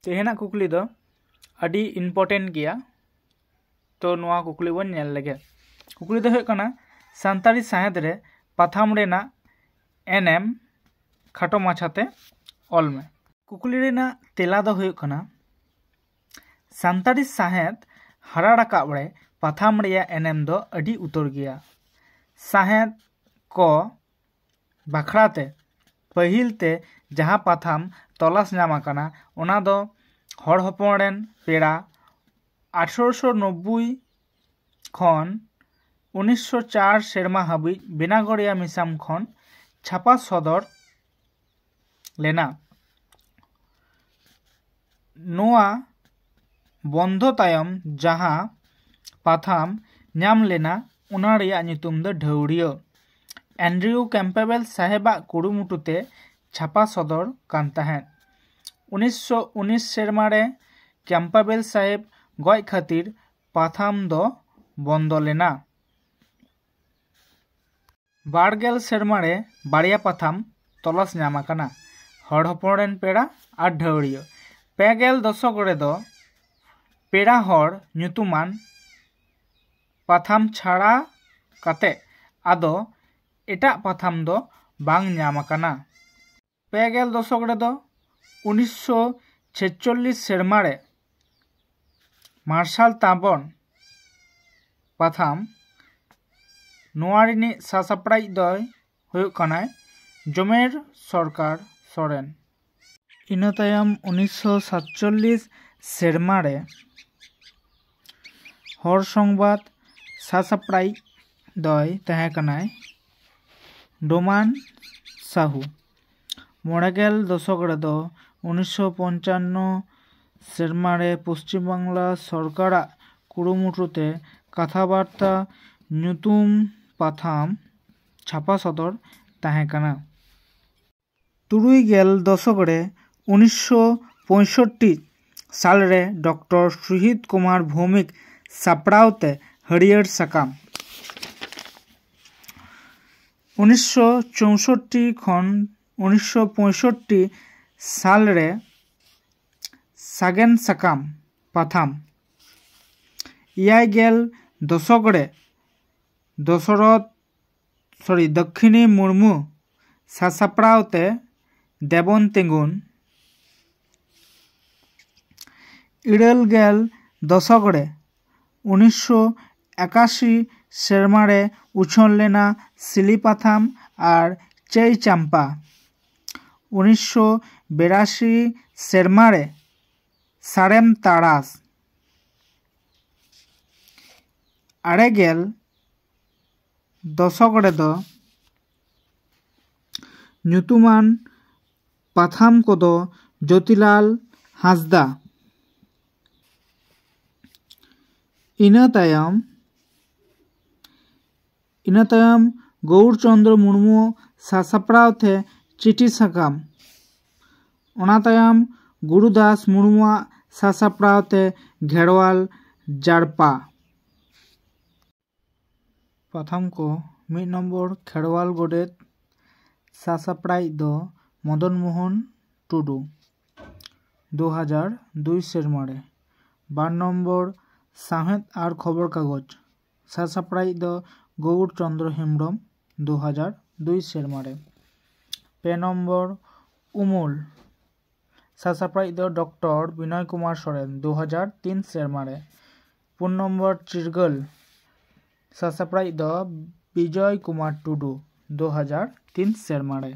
तेहेना कुकली दो अडी इम्पोर्टेंट गया। तो नोआ कुकली बन नेल लगे। कुकली दो होना सानताड़ी साहेद रे पाथाम रेना एनएम खाटो माछाते ऑल में। कुकली रेना तेला दो होना सानताड़ी साहेद हरा राकाब रे पाथाम रेया एनएम दो अडी उतर गया। साहेद को बाखड़ाते पहिलते जहाँ पाथाम तलाश नामाकाना ओना दो हर हपन पेड़ा 1890 खन 1904 सेरमा हाबी बेनागड़िया मिसाम खन छापा सदर लेना। नोआ बंधो तायम जहाँ पाथाम नाम लेना उना रेया नितुम दो ढौड़िया। एंड्रियू कैम्पेबल साहेबा कुरुमुटुते छापा सदर कान ताहें। 1919 सेरमा रे कैम्पेबल साहेब गज खातिर पाथाम दो बंद लेना। बारगेल सेरमा रे बारिया पाथाम तलाश नामाकाना हर हपन पेड़ा और ढौड़िया। पेगेल दशक रे दो पेड़ा हर ᱧᱩᱛᱩᱢᱟᱱ पाथाम छाड़ा काते आदो एटा पाथाम दो बांग ᱧᱟᱢᱟᱠᱟᱱᱟ। पेगेल दशक रे दो 1946 सेरमा रे मार्शल ताबन पाथाम नोआरिनी सासापड़ाई दय हुयुग कनाय जमेर सरकार सोरेन। इना तायम 1947 सेरमा रे हर संबाद सासापड़ाई दय तहे कनाय डोमान साहू। मोड़ेगेल दशक रे दो 1955 सेरमा रे पश्चिम बांगला सरकार कुरुमुटुते कथाबार्ता ᱧᱩᱛᱩᱢ पाथाम छापा सदर तहे कना। तुरुई गेल दशक रे 1965 साल रे डॉक्टर सुहित कुमार भौमिक सापड़ावते हरियर साकाम। 1964 खन 1965 साल रे सागेन साकाम पाथाम। इयाय गेल दशक रे दक्षिणी मुर्मू सासापड़ावते देबन तेंगुन। इरल गेल दशक रे 1981 सेरमा रे उछल लेना सिली पाथाम और चई चांपा। 1982 सेरमा रे सारेम ताड़ास। आड़े गेल दशक रे दो ᱧᱩᱛᱩᱢᱟᱱ पाथाम कोदो ज्योतिलाल हांसदा। इना तायम गौर चंद्र मुर्मू सासापड़ावते चिठी साकाम। ओना तायम गुरुदास मुर्मुआ सासापड़ावते घेरवाल जारपा। पाथाम को 1 नम्बर खेड़वाल गोडेत सासापड़ाई दो मदन मोहन टुडू 2002 सेरमा रे। 2 नम्बर साहेद और खबर कागज सासापड़ाई दो गौर चंद्र हेम्ब्रम 2002 सेरमा रे। 3 नम्बर उमुल सासापड़ाई दो डॉक्टर विनय कुमार सोरेन 2003 सेरमा रे। 4 नम्बर चिरगल सासापड़ाई दो विजय कुमार टुडू 2003 सेरमा रे।